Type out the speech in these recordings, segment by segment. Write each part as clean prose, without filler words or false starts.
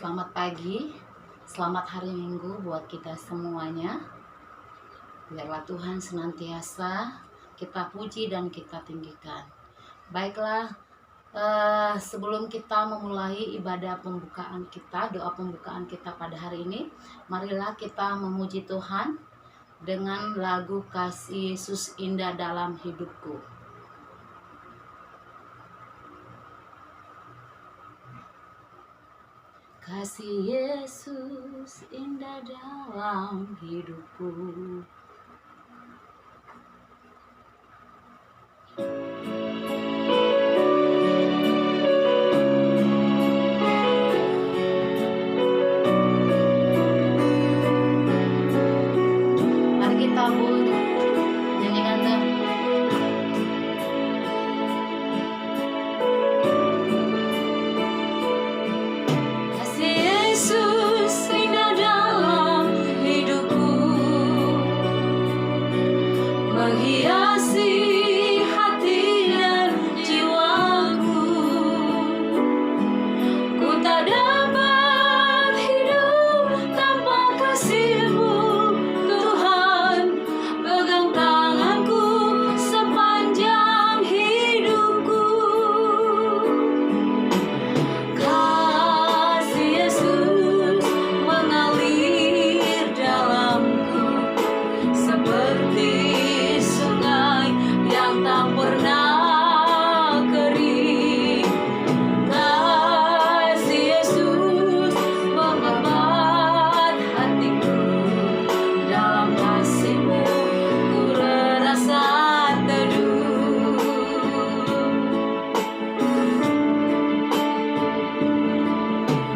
Selamat pagi, selamat hari Minggu buat kita semuanya. Biarlah Tuhan senantiasa kita puji dan kita tinggikan. Baiklah, sebelum kita memulai ibadah pembukaan kita, doa pembukaan kita pada hari ini, marilah kita memuji Tuhan dengan lagu Kasih Yesus Indah Dalam Hidupku. Kasih Yesus indah dalam hidupku. Mari kita nyanyikan tuh. Kasih Yesus indah dalam hidupku, menghiasi hati dan jiwaku. Ku tak dapat hidup tanpa kasih-Mu, Tuhan. Pegang tanganku sepanjang hidupku. Kasih Yesus mengalir dalamku seperti sungai yang tak pernah kering. Kasih Yesus mengebat hatiku, dalam kasih-Mu ku merasa teduh.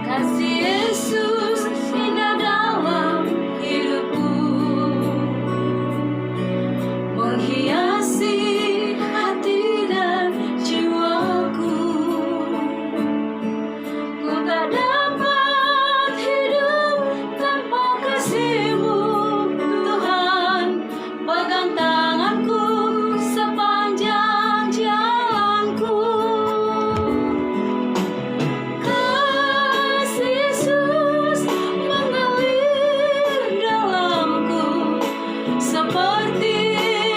Kasih Yesus indah dalam hidupku, menghiasi hati dan jiwaku. Ku tak dapat hidup tanpa kasih-Mu, Tuhan. Pegang tanganku sepanjang jalanku. Kasih Yesus mengalir dalamku seperti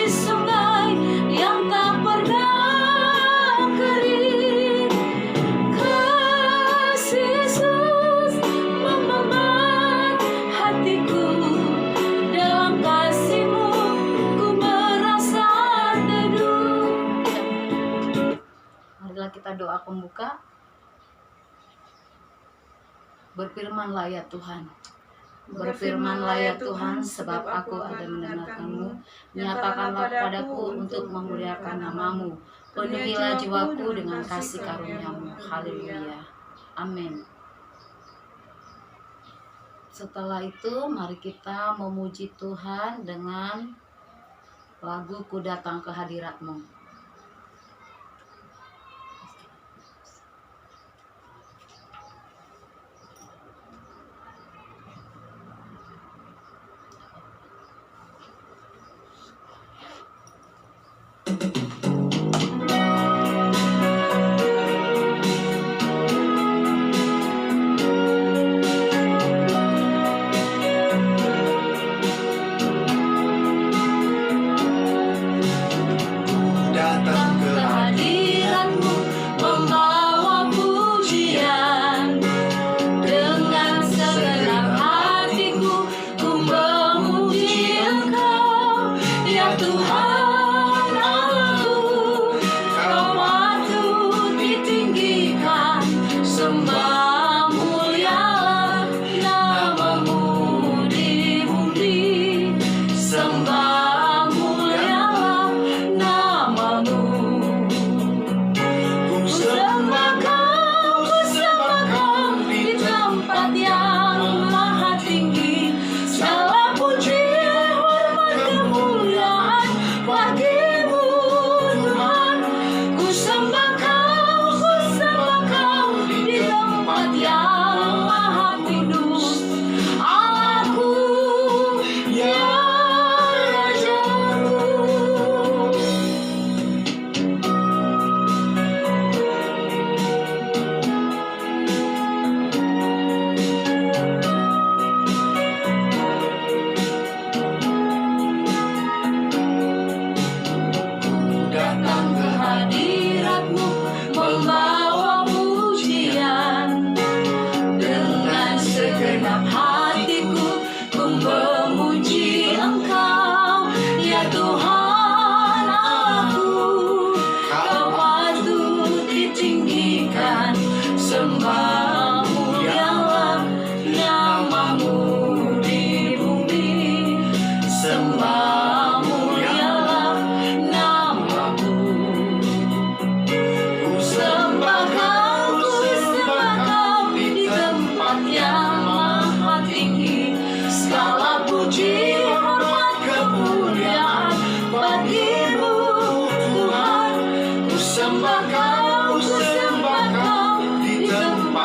sungai yang tak pernah kering. Kasih Yesus membebat hatiku, dalam kasih-Mu ku merasa teduh. Marilah kita doa pembuka. Berfirmanlah ya Tuhan, berfirmanlah ya Tuhan, sebab aku ada mendengarkan-Mu. Nyatakanlah padaku untuk memuliakan nama-Mu. Penuhilah jiwaku dengan kasih karunia-Mu. Haleluya. Amin. Setelah itu mari kita memuji Tuhan dengan lagu Ku Datang ke Hadirat-Mu. Ku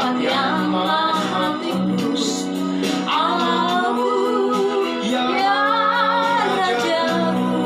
tempat yang maha kudus. Allahku, ya Rajaku.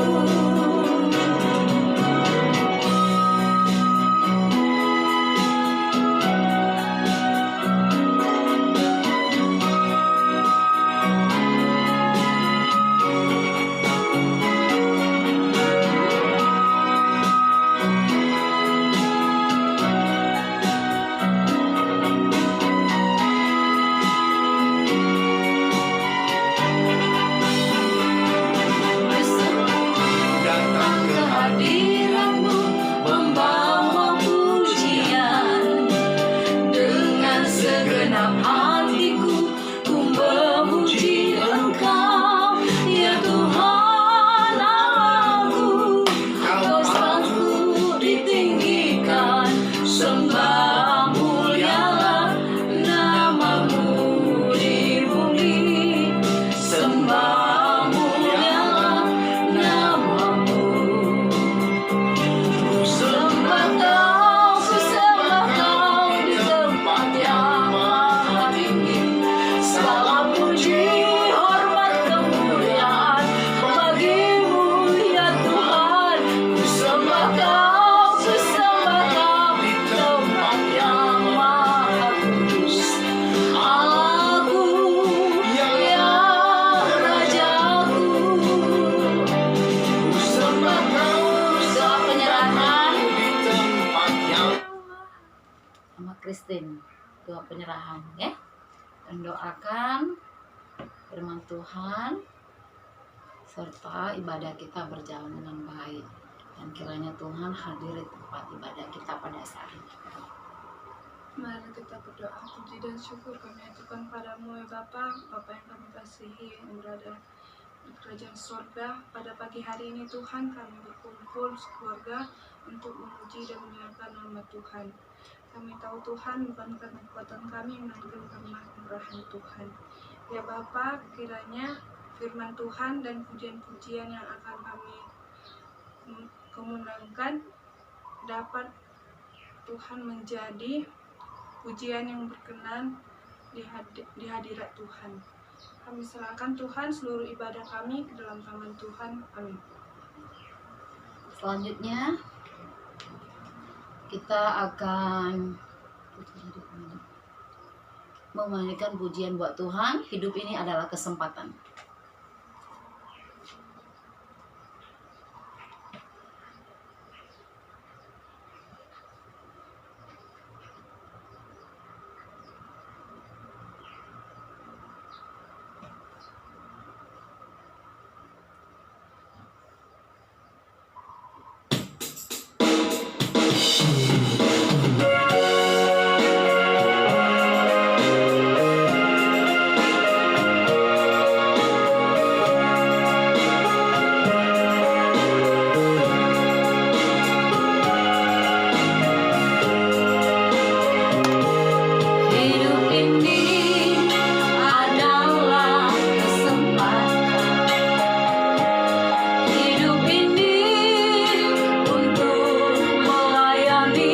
Christine, doa penyerahan ya. Dan doakan firman Tuhan serta ibadah kita berjalan dengan baik, dan kiranya Tuhan hadir di tempat ibadah kita pada saat ini. Mari kita berdoa. Puji dan syukur kami aturkan padamu ya Bapa, Bapa yang kami kasihi yang berada di kerajaan surga. Pada pagi hari ini Tuhan, kami berkumpul sekeluarga untuk memuji dan memuliakan nama Tuhan. Kami tahu Tuhan bukan karena kekuatan kami, melainkan karena kemurahan Tuhan. Ya Bapa, kiranya firman Tuhan dan pujian-pujian yang akan kami kemunangkan dapat Tuhan menjadi pujian yang berkenan di hadirat Tuhan. Kami serahkan Tuhan seluruh ibadah kami ke dalam tangan Tuhan. Amin. Selanjutnya kita akan memanggilkan pujian buat Tuhan. Hidup ini adalah kesempatan. Hidup ini untuk melayani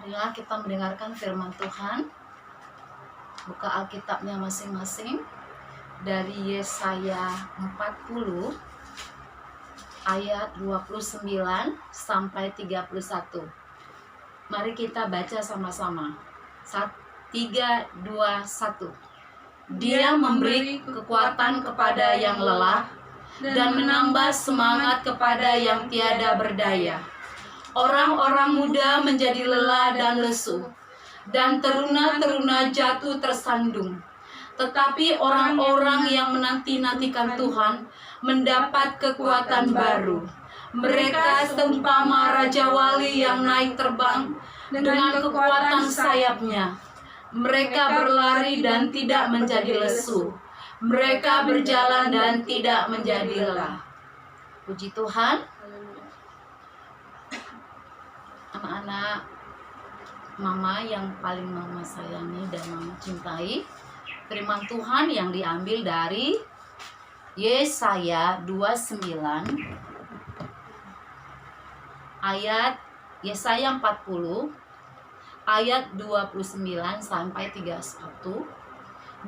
Marilah kita mendengarkan firman Tuhan. Buka Alkitabnya masing-masing dari Yesaya 40 ayat 29 sampai 31. Mari kita baca sama-sama. 3, 2, 1. Dia memberi kekuatan kepada yang lelah dan menambah semangat kepada yang tiada berdaya. Orang-orang muda menjadi lelah dan lesu, dan teruna-teruna jatuh tersandung. Tetapi orang-orang yang menanti-nantikan Tuhan mendapat kekuatan baru. Mereka seumpama raja wali yang naik terbang dengan kekuatan sayapnya. Mereka berlari dan tidak menjadi lesu. Mereka berjalan dan tidak menjadi lelah. Puji Tuhan. Anak-anak mama yang paling mama sayangi dan mama cintai, firman Tuhan yang diambil dari Yesaya 29 ayat Yesaya 40 ayat 29 sampai 31.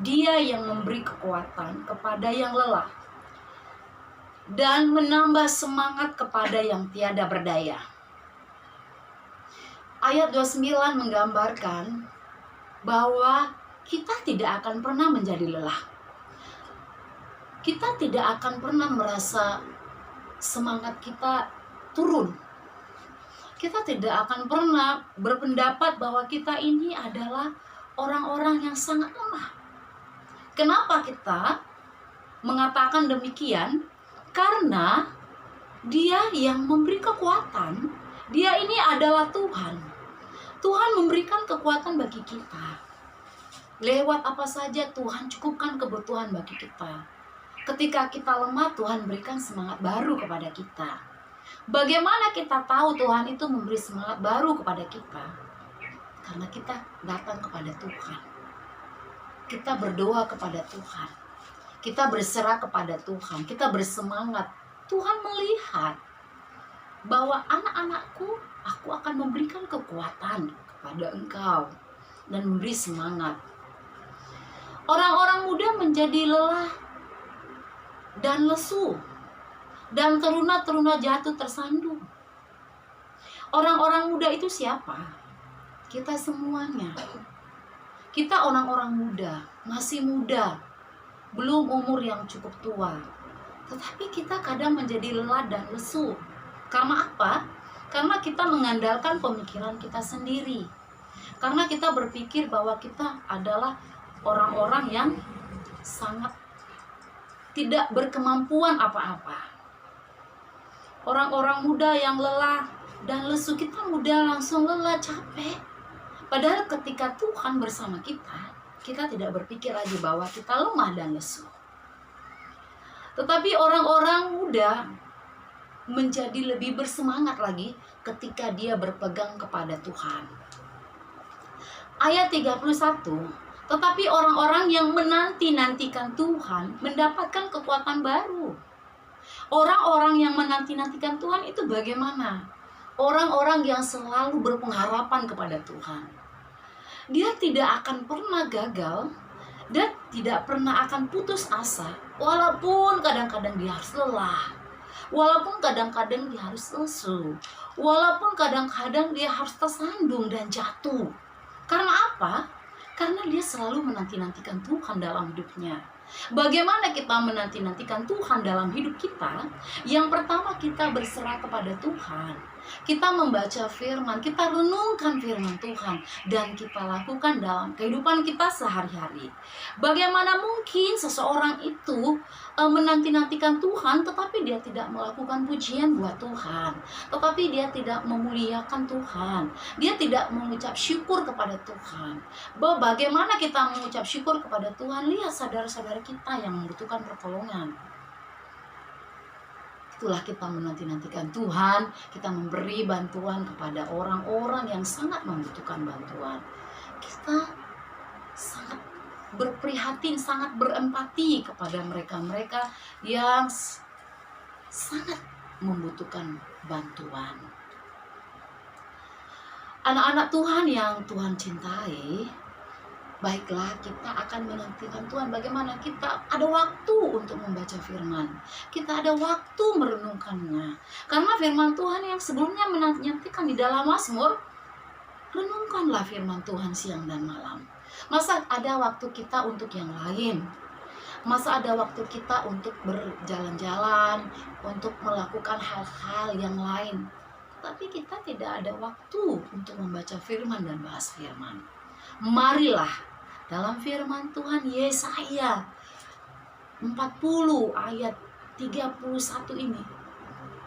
Dia yang memberi kekuatan kepada yang lelah dan menambah semangat kepada yang tiada berdaya. Ayat 29 menggambarkan bahwa kita tidak akan pernah menjadi lelah. Kita tidak akan pernah merasa semangat kita turun. Kita tidak akan pernah berpendapat bahwa kita ini adalah orang-orang yang sangat lemah. Kenapa kita mengatakan demikian? Karena Dia yang memberi kekuatan. Dia ini adalah Tuhan. Tuhan memberikan kekuatan bagi kita. Lewat apa saja Tuhan cukupkan kebutuhan bagi kita. Ketika kita lemah, Tuhan berikan semangat baru kepada kita. Bagaimana kita tahu Tuhan itu memberi semangat baru kepada kita? Karena kita datang kepada Tuhan. Kita berdoa kepada Tuhan. Kita berserah kepada Tuhan. Kita bersemangat. Tuhan melihat bahwa anak-anakku, aku akan memberikan kekuatan kepada engkau dan memberi semangat. Orang-orang muda menjadi lelah dan lesu, dan teruna-teruna jatuh tersandung. Orang-orang muda itu siapa? Kita semuanya. Kita orang-orang muda, masih muda, belum umur yang cukup tua. Tetapi kita kadang menjadi lelah dan lesu. Karena apa? Karena kita mengandalkan pemikiran kita sendiri. Karena kita berpikir bahwa kita adalah orang-orang yang sangat tidak berkemampuan apa-apa. Orang-orang muda yang lelah dan lesu, kita mudah langsung lelah, capek. Padahal ketika Tuhan bersama kita, kita tidak berpikir lagi bahwa kita lemah dan lesu. Tetapi orang-orang muda menjadi lebih bersemangat lagi ketika dia berpegang kepada Tuhan. Ayat 31, tetapi orang-orang yang menanti-nantikan Tuhan mendapatkan kekuatan baru. Orang-orang yang menanti-nantikan Tuhan itu bagaimana? Orang-orang yang selalu berpengharapan kepada Tuhan. Dia tidak akan pernah gagal dan tidak pernah akan putus asa, walaupun kadang-kadang dia harus lelah. Walaupun kadang-kadang dia harus lesu, walaupun kadang-kadang dia harus tersandung dan jatuh. Karena apa? Karena dia selalu menanti-nantikan Tuhan dalam hidupnya. Bagaimana kita menanti-nantikan Tuhan dalam hidup kita? Yang pertama, kita berserah kepada Tuhan. Kita membaca firman, kita renungkan firman Tuhan, dan kita lakukan dalam kehidupan kita sehari-hari. Bagaimana mungkin seseorang itu menanti-nantikan Tuhan, tetapi dia tidak melakukan pujian buat Tuhan, tetapi dia tidak memuliakan Tuhan, dia tidak mengucap syukur kepada Tuhan. Bagaimana kita mengucap syukur kepada Tuhan? Lihat saudara-saudara kita yang membutuhkan pertolongan. Itulah kita menanti-nantikan Tuhan, kita memberi bantuan kepada orang-orang yang sangat membutuhkan bantuan. Kita sangat berprihatin, sangat berempati kepada mereka-mereka yang sangat membutuhkan bantuan. Anak-anak Tuhan yang Tuhan cintai, baiklah kita akan menantikan Tuhan. Bagaimana kita ada waktu untuk membaca firman, kita ada waktu merenungkannya. Karena firman Tuhan yang sebelumnya menantikan di dalam Mazmur, renungkanlah firman Tuhan siang dan malam. Masa ada waktu kita untuk yang lain? Masa ada waktu kita untuk berjalan-jalan, untuk melakukan hal-hal yang lain? Tapi kita tidak ada waktu untuk membaca firman dan bahas firman. Marilah dalam firman Tuhan Yesaya 40 ayat 31 ini,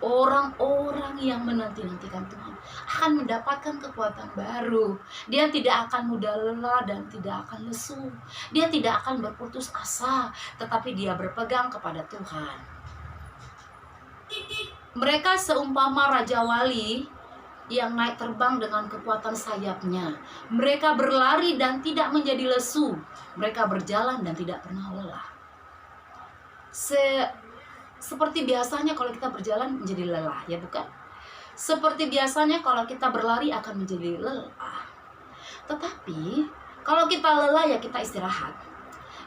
orang-orang yang menanti-nantikan Tuhan akan mendapatkan kekuatan baru. Dia tidak akan mudah lelah dan tidak akan lesu. Dia tidak akan berputus asa, tetapi dia berpegang kepada Tuhan. Mereka seumpama Raja Wali yang naik terbang dengan kekuatan sayapnya. Mereka berlari dan tidak menjadi lesu. Mereka berjalan dan tidak pernah lelah. Seperti biasanya kalau kita berjalan menjadi lelah, ya bukan? Seperti biasanya kalau kita berlari akan menjadi lelah. Tetapi kalau kita lelah ya kita istirahat.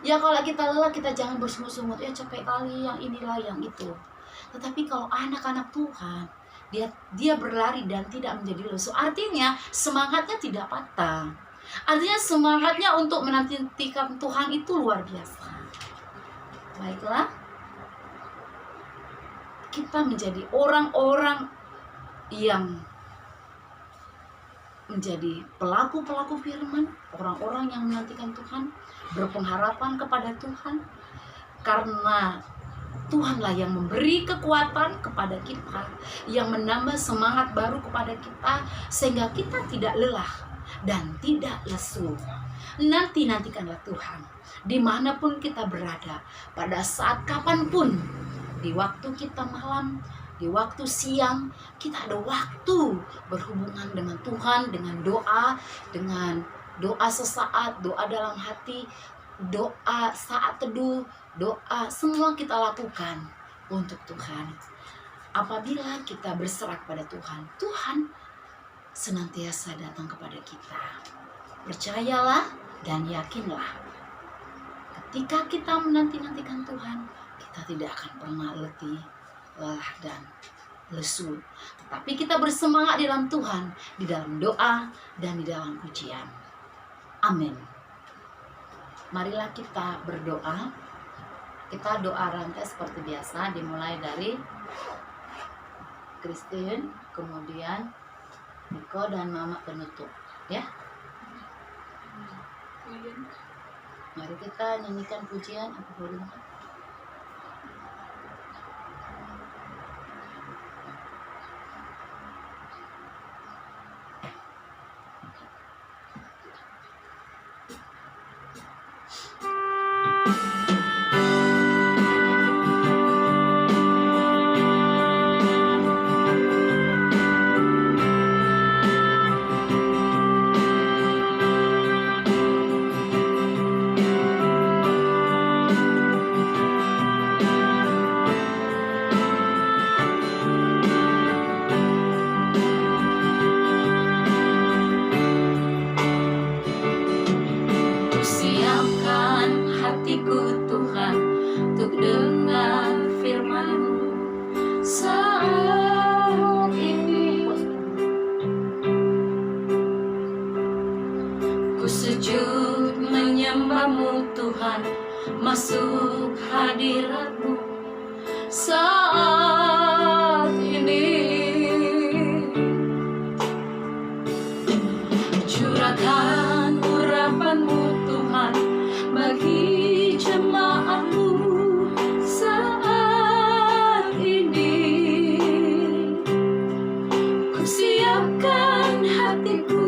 Ya kalau kita lelah kita jangan bersungut-sungut, ya capek kali yang inilah yang itu. Tetapi kalau anak-anak Tuhan, dia berlari dan tidak menjadi lesu. Artinya semangatnya tidak patah. Artinya semangatnya untuk menantikan Tuhan itu luar biasa. Baiklah, kita menjadi orang-orang yang menjadi pelaku-pelaku firman, orang-orang yang menantikan Tuhan, berpengharapan kepada Tuhan, karena Tuhanlah yang memberi kekuatan kepada kita, yang menambah semangat baru kepada kita, sehingga kita tidak lelah dan tidak lesu. Nantikanlah Tuhan, dimanapun kita berada, pada saat kapanpun, di waktu kita malam, di waktu siang, kita ada waktu berhubungan dengan Tuhan, dengan doa sesaat, doa dalam hati, doa saat teduh, doa semua kita lakukan untuk Tuhan. Apabila kita berserah pada Tuhan, Tuhan senantiasa datang kepada kita. Percayalah dan yakinlah, ketika kita menantikan Tuhan, kita tidak akan pernah letih, lelah dan lesu. Tetapi kita bersemangat di dalam Tuhan, di dalam doa dan di dalam pujian. Amin. Marilah kita berdoa. Kita doa rantai seperti biasa, dimulai dari Christine, kemudian Niko dan Mama penutup, ya. Mari kita nyanyikan pujian. Apa boleh? Sujud menyembah-Mu Tuhan, masuk hadirat-Mu saat ini. Curahkan urapan-Mu Tuhan bagi jemaat-Mu saat ini. Ku siapkan hatiku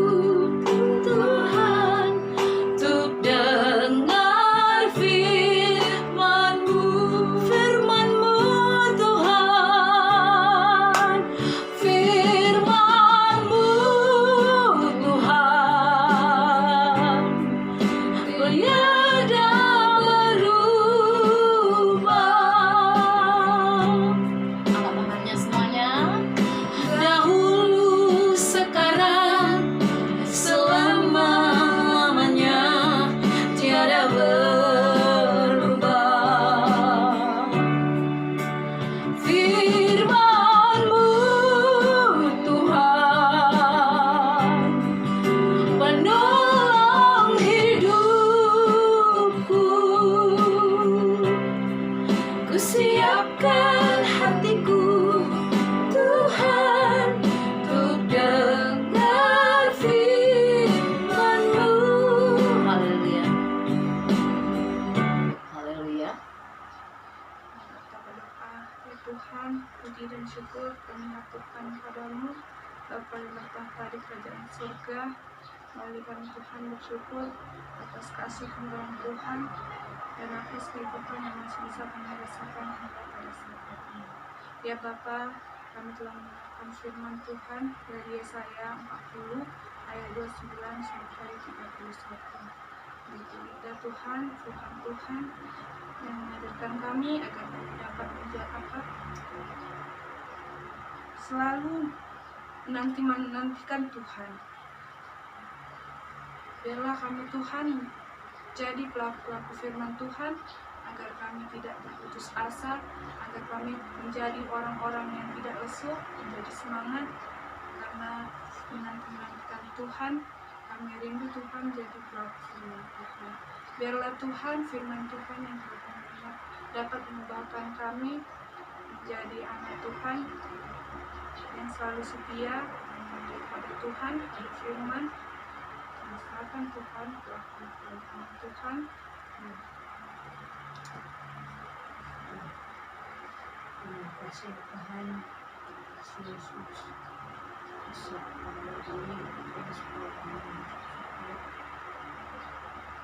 Kembali kami Tuhan bersyukur atas kasih kemurahan Tuhan dan atas kehidupan yang masih bisa kami rasakan hingga pada saat ini. Ya Bapa, kami telah mendengarkan firman Tuhan dari Yesaya 40 ayat 29 sampai 31. Itu lidah Tuhan, firman Tuhan yang mengajarkan kami agar kami dapat menjaga selalu menantikan Tuhan. Biarlah kami Tuhan jadi pelaku-pelaku firman Tuhan, agar kami tidak berputus asa, agar kami menjadi orang-orang yang tidak lesu, menjadi semangat, karena menantikan Tuhan. Kami rindu Tuhan jadi pelaku firman Tuhan. Biarlah Tuhan firman Tuhan yang telah kami dengar dapat mengubahkan kami menjadi anak Tuhan yang selalu setia kepada Tuhan, pada firman. Misalkan Tuhan, anak Tuhan. Terima kasih Tuhan Yesus.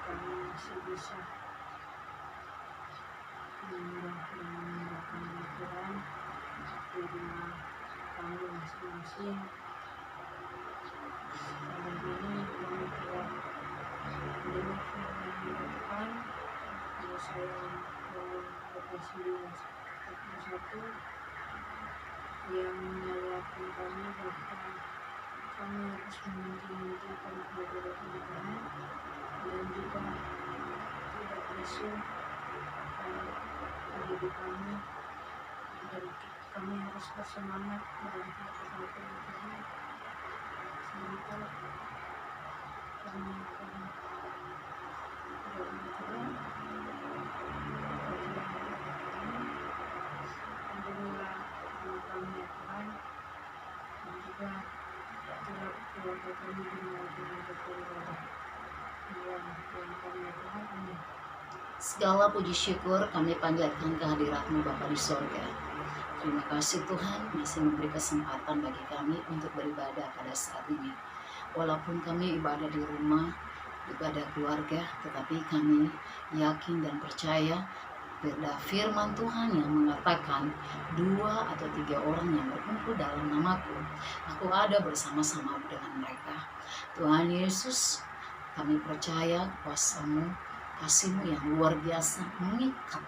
Kami masih bisa mendengarkan Tuhan di rumah kami masing-masing. Hari ini kami telah mendengar firman Tuhan. Kalau saya Lokasi 41 yang menyatakan kami bahwa kami harus menanti-nantikan kehadiran Tuhan dan juga tidak lesu pada hidup kami, dan kami harus bersemangat dalam hal-hal Tuhan. Semoga kami akan berdoa. Alhamdulillah kami ya Tuhan, dan juga keluarga kami dengan berkeluarga yang kami ya Tuhan. Amin. Segala puji syukur kami panjatkan kehadirat-Mu Bapa di sorga. Terima kasih Tuhan masih memberi kesempatan bagi kami untuk beribadah pada saat ini. Walaupun kami ibadah di rumah, ibadah keluarga, tetapi kami yakin dan percaya pada firman Tuhan yang mengatakan 2 atau 3 orang yang berkumpul dalam namaku, aku ada bersama-sama dengan mereka. Tuhan Yesus, kami percaya kuasa-Mu, kasih-Mu yang luar biasa mengikat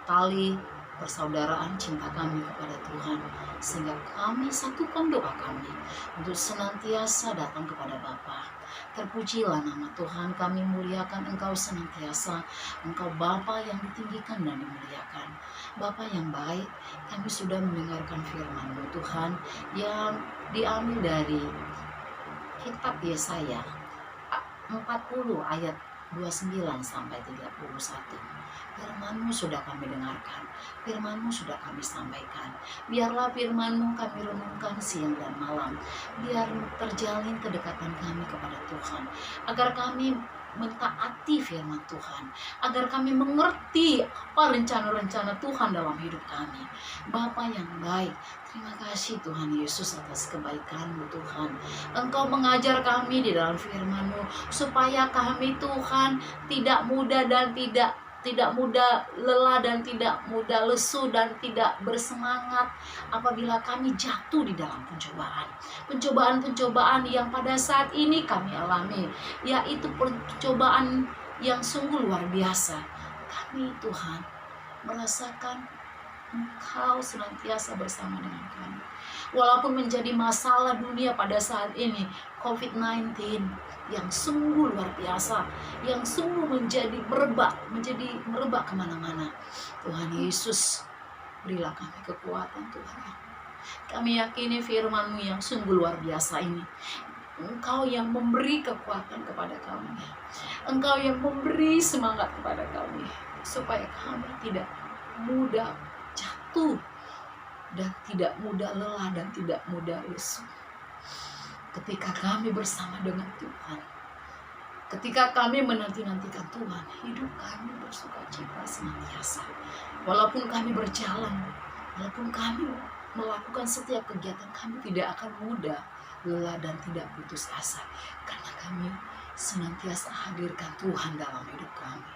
tali persaudaraan cinta kami kepada Tuhan, sehingga kami satukan doa kami untuk senantiasa datang kepada Bapa. Terpujilah nama Tuhan, kami muliakan Engkau senantiasa. Engkau Bapa yang ditinggikan dan dimuliakan. Bapa yang baik, kami sudah mendengarkan firman-Mu Tuhan yang diambil dari kitab Yesaya 40 ayat 29 sampai 31. Firman-Mu sudah kami dengarkan, firman-Mu sudah kami sampaikan. Biarlah firman-Mu kami renungkan siang dan malam. Biar terjalin kedekatan kami kepada Tuhan, agar kami mentaati firman Tuhan, agar kami mengerti apa rencana-rencana Tuhan dalam hidup kami. Bapa yang baik, terima kasih Tuhan Yesus atas kebaikan-Mu Tuhan. Engkau mengajar kami di dalam firman-Mu supaya kami Tuhan tidak mudah dan tidak mudah lelah dan tidak mudah lesu dan tidak bersemangat apabila kami jatuh di dalam pencobaan yang pada saat ini kami alami, yaitu pencobaan yang sungguh luar biasa. Kami Tuhan merasakan Engkau senantiasa bersama dengan kami. Walaupun menjadi masalah dunia pada saat ini, COVID-19 yang sungguh luar biasa, yang sungguh menjadi merebak kemana-mana. Tuhan Yesus, berilah kami kekuatan Tuhan. Kami yakini firman-Mu yang sungguh luar biasa ini. Engkau yang memberi kekuatan kepada kami. Engkau yang memberi semangat kepada kami, supaya kami tidak mudah jatuh dan tidak mudah lelah dan tidak mudah lesu. Ketika kami bersama dengan Tuhan, ketika kami menanti-nantikan Tuhan, hidup kami bersukacita senantiasa. Walaupun kami berjalan, walaupun kami melakukan setiap kegiatan, kami tidak akan mudah lelah dan tidak putus asa, karena kami senantiasa hadirkan Tuhan dalam hidup kami.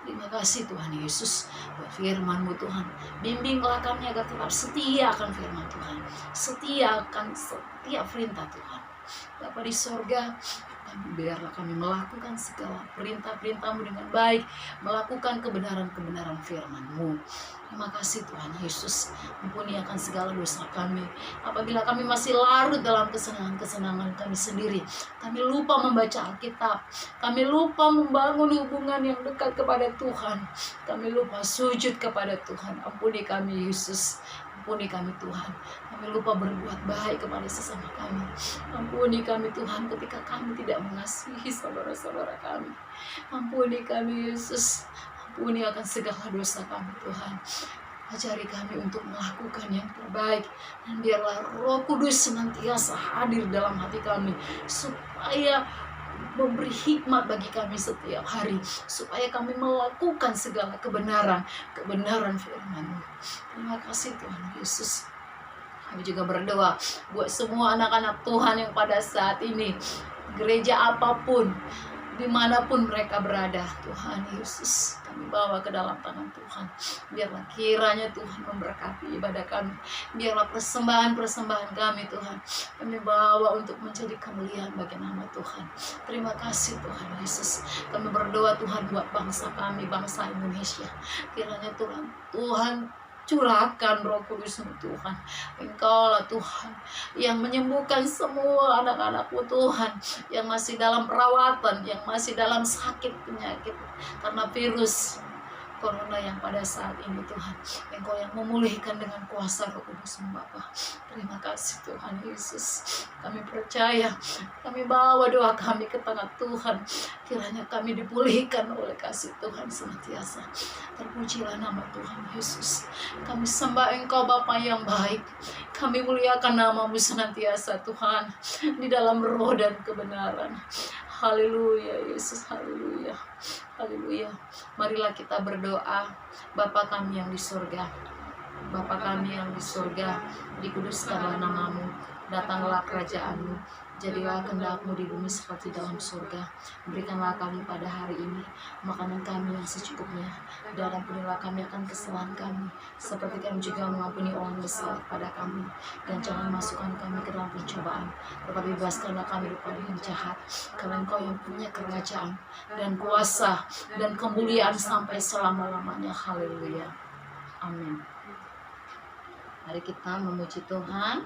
Terima kasih Tuhan Yesus buat firman-Mu Tuhan. Bimbinglah kami agar tetap setia akan firman Tuhan, setia akan setiap perintah Tuhan. Bapa di sorga, biarlah kami melakukan segala perintah-perintah-Mu dengan baik, melakukan kebenaran-kebenaran firman-Mu. Terima kasih Tuhan Yesus, ampuni akan segala dosa kami. Apabila kami masih larut dalam kesenangan-kesenangan kami sendiri, kami lupa membaca Alkitab, kami lupa membangun hubungan yang dekat kepada Tuhan, kami lupa sujud kepada Tuhan. Ampuni kami Yesus, ampuni kami Tuhan. Kami lupa berbuat baik kepada sesama kami. Ampuni kami Tuhan ketika kami tidak mengasihi saudara-saudara kami. Ampuni kami Yesus, ampuni akan segala dosa kami Tuhan. Ajari kami untuk melakukan yang terbaik, dan biarlah Roh Kudus senantiasa hadir dalam hati kami, supaya memberi hikmat bagi kami setiap hari, supaya kami melakukan segala kebenaran firman-Mu. Terima kasih Tuhan Yesus. Kami juga berdoa buat semua anak-anak Tuhan yang pada saat ini, gereja apapun, dimanapun mereka berada, Tuhan Yesus, kami bawa ke dalam tangan Tuhan. Biarlah kiranya Tuhan memberkati ibadah kami, biarlah persembahan-persembahan kami Tuhan, kami bawa untuk menjadi kemuliaan bagi nama Tuhan. Terima kasih Tuhan Yesus. Kami berdoa Tuhan buat bangsa kami, bangsa Indonesia. Kiranya Tuhan curahkan Roh Kudus-Mu Tuhan. Engkaulah Tuhan yang menyembuhkan semua anak-anak-Mu Tuhan, yang masih dalam perawatan, yang masih dalam sakit penyakit karena virus Corona yang pada saat ini Tuhan. Engkau yang memulihkan dengan kuasa Roh Kudus-Mu Bapa. Terima kasih Tuhan Yesus. Kami percaya, kami bawa doa kami ke tangan Tuhan. Kiranya kami dipulihkan oleh kasih Tuhan senantiasa. Terpujilah nama Tuhan Yesus. Kami sembah Engkau Bapa yang baik. Kami muliakan nama-Mu senantiasa Tuhan, di dalam roh dan kebenaran. Haleluya Yesus, haleluya, haleluya. Marilah kita berdoa. Bapa kami yang di surga, Bapa kami yang di surga, dikuduskanlah nama-Mu, datanglah kerajaan-Mu, jadilah kehendak-Mu di bumi seperti dalam surga. Berikanlah kami pada hari ini makanan kami yang secukupnya, dan ampunilah kami akan kesalahan kami, seperti kami juga mengampuni orang bersalah pada kami. Dan jangan masukkan kami ke dalam pencobaan, tetapi bebaskanlah kami daripada yang jahat. Karena Engkau yang punya kerajaan dan kuasa dan kemuliaan sampai selama-lamanya. Haleluya, amin. Mari kita memuji Tuhan.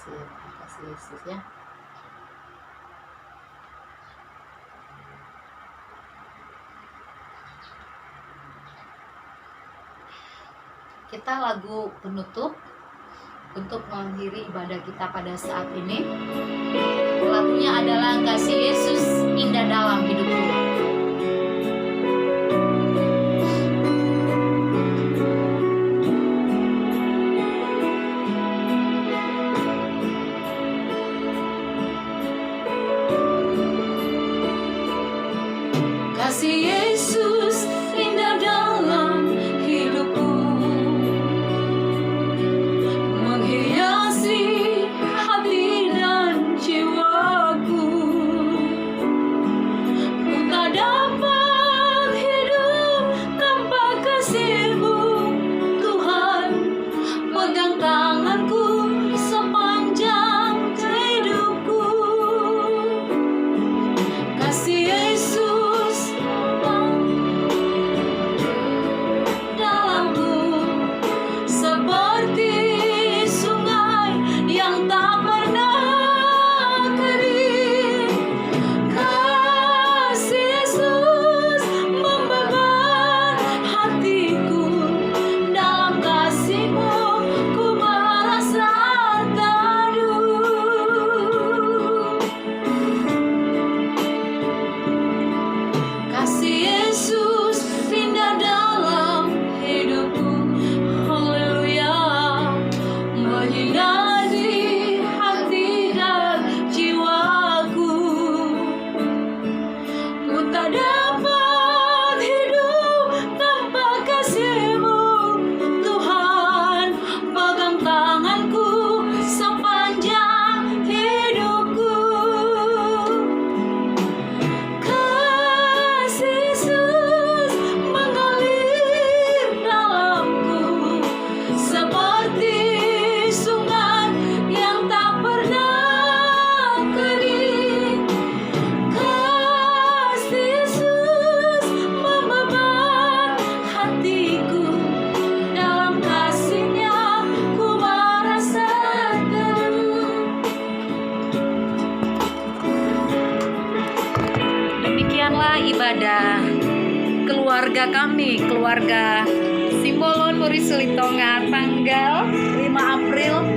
Terima kasih Yesus ya. Kita lagu penutup untuk mengakhiri ibadah kita pada saat ini. Lagunya adalah Kasih Yesus Indah Dalam Hidupku. Kasih Yesus indah dalam hidupku, menghiasi hati dan jiwaku. Ku tak dapat hidup tanpa kasih-Mu, Tuhan. Pegang tanganku sepanjang hidupku. Kasih Yesus dalamku, seperti sungai yang tak pernah kering. Kasih Yesus membeban hatiku, dalam kasih-Mu ku merasa teduh. Kasih Yesus indah dalam hidupku, haleluya, menyinari hati dan jiwaku. Ku tak dapat hidup tanpa kasih-Mu, Tuhan. demikianlah ibadah keluarga kami, keluarga Simbolon Puri Sulitonga, tanggal 5 April